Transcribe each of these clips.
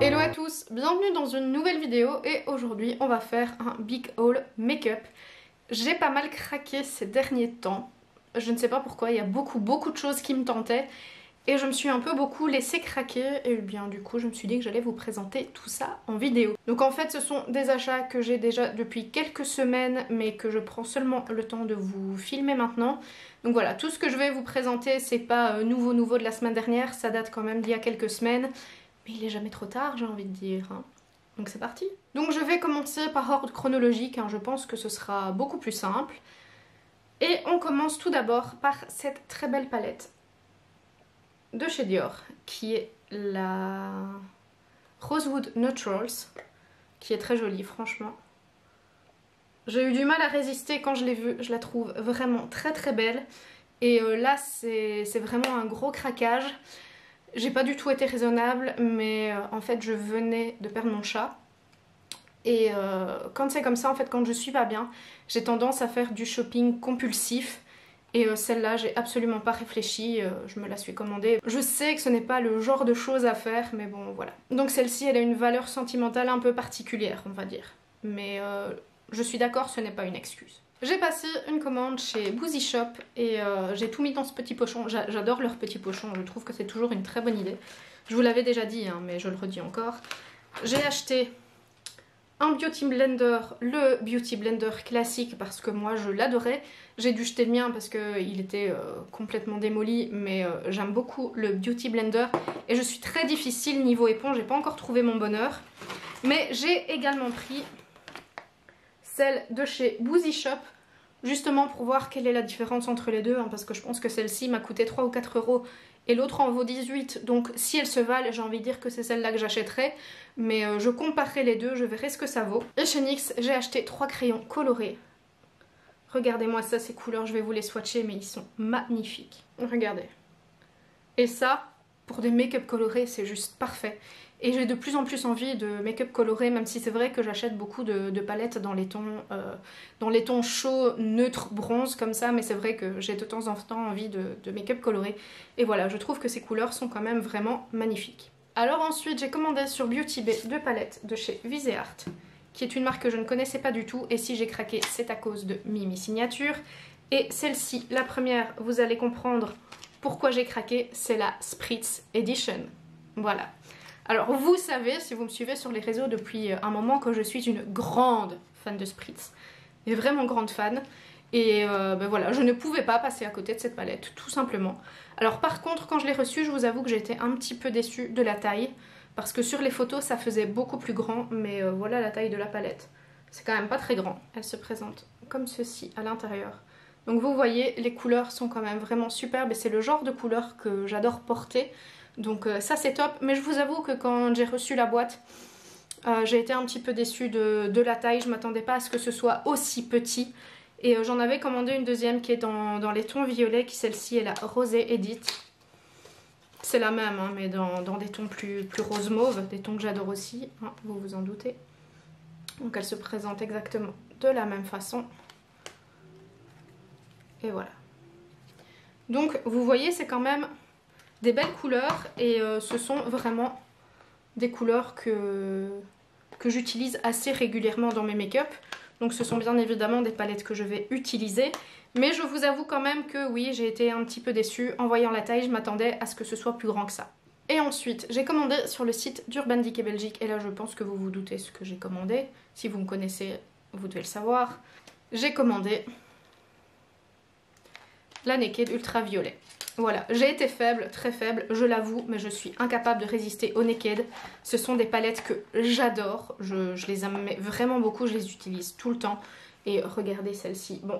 Hello à tous, bienvenue dans une nouvelle vidéo et aujourd'hui on va faire un big haul make-up. J'ai pas mal craqué ces derniers temps, je ne sais pas pourquoi, il y a beaucoup de choses qui me tentaient et je me suis un peu beaucoup laissé craquer et bien du coup je me suis dit que j'allais vous présenter tout ça en vidéo. Donc en fait ce sont des achats que j'ai déjà depuis quelques semaines mais que je prends seulement le temps de vous filmer maintenant. Donc voilà, tout ce que je vais vous présenter c'est pas nouveau de la semaine dernière, ça date quand même d'il y a quelques semaines. Mais il est jamais trop tard, j'ai envie de dire. Hein. Donc c'est parti. Donc je vais commencer par ordre chronologique, hein. Je pense que ce sera beaucoup plus simple. Et on commence tout d'abord par cette très belle palette de chez Dior, qui est la Rosewood Neutrals, qui est très jolie franchement. J'ai eu du mal à résister quand je l'ai vue, je la trouve vraiment très belle. Et là c'est vraiment un gros craquage. J'ai pas du tout été raisonnable, mais en fait je venais de perdre mon chat. Et quand c'est comme ça, en fait quand je suis pas bien, j'ai tendance à faire du shopping compulsif. Et celle-là, j'ai absolument pas réfléchi, je me la suis commandée. Je sais que ce n'est pas le genre de choses à faire, mais bon voilà. Donc celle-ci, elle a une valeur sentimentale un peu particulière, on va dire. Mais je suis d'accord, ce n'est pas une excuse. J'ai passé une commande chez Boozy Shop et j'ai tout mis dans ce petit pochon. J'adore leur petit pochon, je trouve que c'est toujours une très bonne idée. Je vous l'avais déjà dit, hein, mais je le redis encore. J'ai acheté un Beauty Blender, le Beauty Blender classique parce que moi je l'adorais. J'ai dû jeter le mien parce qu'il était complètement démoli, mais j'aime beaucoup le Beauty Blender. Et je suis très difficile niveau éponge, j'ai pas encore trouvé mon bonheur. Mais j'ai également pris celle de chez Boozy Shop, justement pour voir quelle est la différence entre les deux, hein, parce que je pense que celle-ci m'a coûté 3 ou 4 euros et l'autre en vaut 18, donc si elles se valent, j'ai envie de dire que c'est celle-là que j'achèterai, mais je comparerai les deux, je verrai ce que ça vaut. Et chez NYX, j'ai acheté 3 crayons colorés. Regardez-moi ça, ces couleurs, je vais vous les swatcher, mais ils sont magnifiques. Regardez. Et ça, pour des make-up colorés, c'est juste parfait. Et j'ai de plus en plus envie de make-up coloré, même si c'est vrai que j'achète beaucoup de palettes dans les tons chauds, neutres, bronze comme ça, mais c'est vrai que j'ai de temps en temps envie de make-up coloré. Et voilà, je trouve que ces couleurs sont quand même vraiment magnifiques. Alors ensuite, j'ai commandé sur Beauty Bay 2 palettes de chez Viseart, qui est une marque que je ne connaissais pas du tout, et si j'ai craqué, c'est à cause de Mimi Signature. Et celle-ci, la première, vous allez comprendre pourquoi j'ai craqué, c'est la Spritz Edition. Voilà. Alors vous savez, si vous me suivez sur les réseaux depuis un moment, que je suis une grande fan de Spritz. Et vraiment grande fan. Et ben voilà, je ne pouvais pas passer à côté de cette palette, tout simplement. Alors par contre, quand je l'ai reçue, je vous avoue que j'étais un petit peu déçue de la taille. Parce que sur les photos, ça faisait beaucoup plus grand. Mais voilà la taille de la palette. C'est quand même pas très grand. Elle se présente comme ceci à l'intérieur. Donc vous voyez, les couleurs sont quand même vraiment superbes. Et c'est le genre de couleurs que j'adore porter. Donc ça c'est top, mais je vous avoue que quand j'ai reçu la boîte, j'ai été un petit peu déçue de la taille. Je m'attendais pas à ce que ce soit aussi petit. Et j'en avais commandé une deuxième qui est dans les tons violets, qui celle-ci est la Rosé Edit. C'est la même, hein, mais dans des tons plus rose mauve, des tons que j'adore aussi, hein, vous vous en doutez. Donc elle se présente exactement de la même façon. Et voilà. Donc vous voyez, c'est quand même des belles couleurs et ce sont vraiment des couleurs que j'utilise assez régulièrement dans mes make-up. Donc ce sont bien évidemment des palettes que je vais utiliser. Mais je vous avoue quand même que oui, j'ai été un petit peu déçue. En voyant la taille, je m'attendais à ce que ce soit plus grand que ça. Et ensuite, j'ai commandé sur le site d'Urban Decay Belgique. Et là, je pense que vous vous doutez ce que j'ai commandé. Si vous me connaissez, vous devez le savoir. J'ai commandé la Naked Ultraviolet. Voilà, j'ai été faible, très faible, je l'avoue, mais je suis incapable de résister au Naked. Ce sont des palettes que j'adore, je les aime vraiment beaucoup, je les utilise tout le temps. Et regardez celle-ci, bon,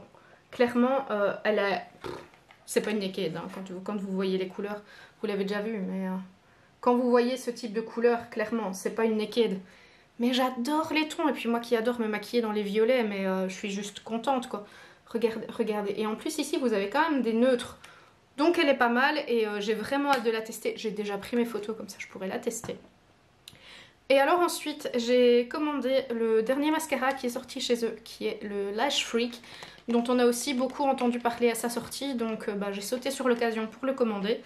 clairement, elle a... C'est pas une Naked, hein, quand vous voyez les couleurs, vous l'avez déjà vu, mais... quand vous voyez ce type de couleur, clairement, c'est pas une Naked. Mais j'adore les tons, et puis moi qui adore me maquiller dans les violets, mais je suis juste contente, quoi. Regardez, et en plus ici, vous avez quand même des neutres. Donc elle est pas mal et j'ai vraiment hâte de la tester. J'ai déjà pris mes photos, comme ça je pourrais la tester. Et alors ensuite, j'ai commandé le dernier mascara qui est sorti chez eux, qui est le Lash Freak, dont on a aussi beaucoup entendu parler à sa sortie. Donc j'ai sauté sur l'occasion pour le commander.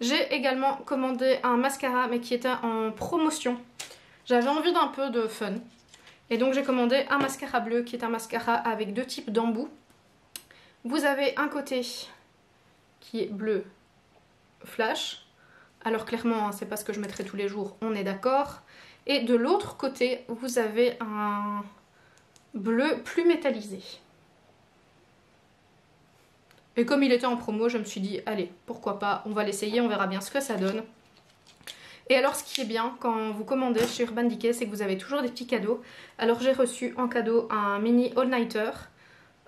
J'ai également commandé un mascara, mais qui était en promotion. J'avais envie d'un peu de fun. Et donc j'ai commandé un mascara bleu qui est un mascara avec 2 types d'embout. Vous avez un côté qui est bleu flash. Alors clairement, hein, c'est pas ce que je mettrai tous les jours, on est d'accord. Et de l'autre côté, vous avez un bleu plus métallisé. Et comme il était en promo, je me suis dit, allez, pourquoi pas, on va l'essayer, on verra bien ce que ça donne. Et alors ce qui est bien quand vous commandez chez Urban Decay, c'est que vous avez toujours des petits cadeaux. Alors j'ai reçu en cadeau un mini all-nighter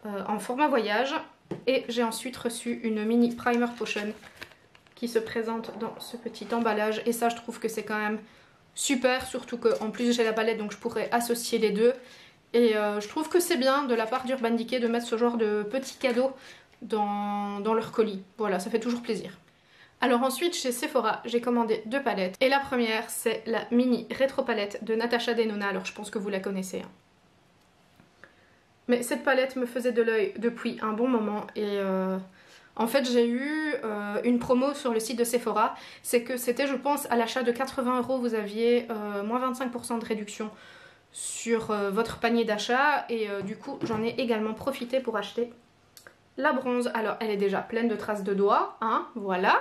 en format voyage. Et j'ai ensuite reçu une mini primer potion qui se présente dans ce petit emballage. Et ça je trouve que c'est quand même super, surtout qu'en plus j'ai la palette donc je pourrais associer les deux. Et je trouve que c'est bien de la part d'Urban Decay de mettre ce genre de petits cadeaux dans leur colis. Voilà, ça fait toujours plaisir. Alors ensuite chez Sephora j'ai commandé 2 palettes et la première c'est la mini rétro palette de Natasha Denona. Alors je pense que vous la connaissez hein. Mais cette palette me faisait de l'œil depuis un bon moment et en fait j'ai eu une promo sur le site de Sephora. C'est que c'était je pense à l'achat de 80 € vous aviez moins 25% de réduction sur votre panier d'achat et du coup j'en ai également profité pour acheter la bronze. Alors elle est déjà pleine de traces de doigts hein, voilà.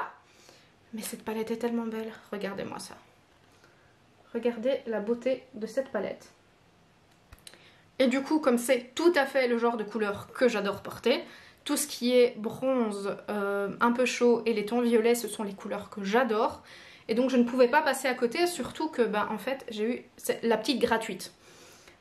Mais cette palette est tellement belle, regardez-moi ça. Regardez la beauté de cette palette. Et du coup, comme c'est tout à fait le genre de couleur que j'adore porter, tout ce qui est bronze, un peu chaud et les tons violets, ce sont les couleurs que j'adore. Et donc je ne pouvais pas passer à côté, surtout que en fait j'ai eu la petite gratuite.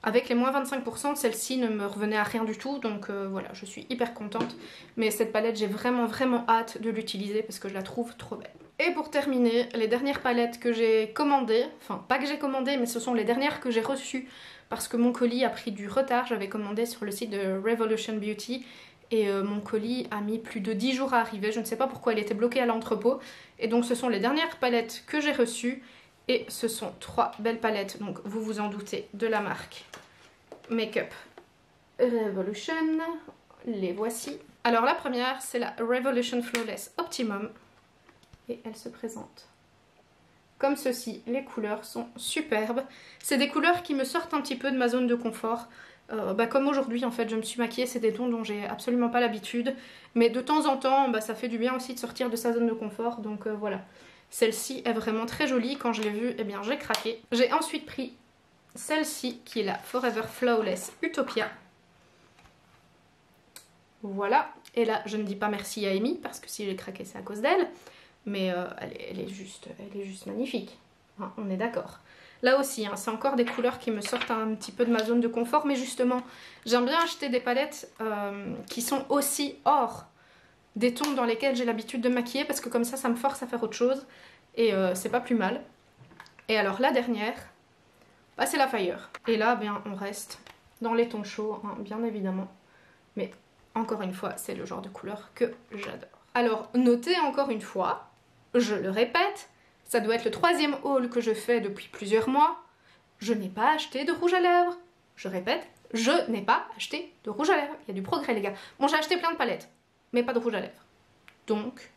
Avec les moins 25%, celle-ci ne me revenait à rien du tout, donc voilà, je suis hyper contente. Mais cette palette, j'ai vraiment hâte de l'utiliser parce que je la trouve trop belle. Et pour terminer, les dernières palettes que j'ai commandées, enfin pas que j'ai commandées, mais ce sont les dernières que j'ai reçues parce que mon colis a pris du retard. J'avais commandé sur le site de Revolution Beauty et mon colis a mis plus de 10 jours à arriver. Je ne sais pas pourquoi il était bloqué à l'entrepôt. Et donc ce sont les dernières palettes que j'ai reçues. Et ce sont 3 belles palettes, donc vous vous en doutez, de la marque Makeup Revolution. Les voici. Alors la première, c'est la Revolution Flawless Optimum. Et elle se présente comme ceci. Les couleurs sont superbes. C'est des couleurs qui me sortent un petit peu de ma zone de confort. Comme aujourd'hui en fait je me suis maquillée, c'est des tons dont j'ai absolument pas l'habitude. Mais de temps en temps ça fait du bien aussi de sortir de sa zone de confort. Donc voilà. Celle-ci est vraiment très jolie. Quand je l'ai vue, eh bien j'ai craqué. J'ai ensuite pris celle-ci qui est la Forever Flawless Utopia. Voilà. Et là je ne dis pas merci à Amy parce que si j'ai craqué c'est à cause d'elle. Mais elle est juste magnifique. Hein, on est d'accord. Là aussi, hein, c'est encore des couleurs qui me sortent un petit peu de ma zone de confort. Mais justement, j'aime bien acheter des palettes qui sont aussi hors des tons dans lesquels j'ai l'habitude de maquiller. Parce que comme ça me force à faire autre chose. Et c'est pas plus mal. Et alors la dernière, c'est la Fire. Et là, on reste dans les tons chauds, hein, bien évidemment. Mais encore une fois, c'est le genre de couleur que j'adore. Alors, notez encore une fois, je le répète, ça doit être le 3e haul que je fais depuis plusieurs mois. Je n'ai pas acheté de rouge à lèvres. Je répète, je n'ai pas acheté de rouge à lèvres. Il y a du progrès les gars. Bon, j'ai acheté plein de palettes, mais pas de rouge à lèvres. Donc,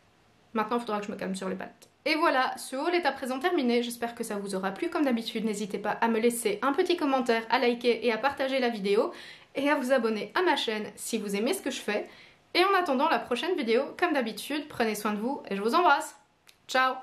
maintenant il faudra que je me calme sur les palettes. Et voilà, ce haul est à présent terminé. J'espère que ça vous aura plu. Comme d'habitude, n'hésitez pas à me laisser un petit commentaire, à liker et à partager la vidéo. Et à vous abonner à ma chaîne si vous aimez ce que je fais. Et en attendant la prochaine vidéo, comme d'habitude, prenez soin de vous et je vous embrasse. Ciao!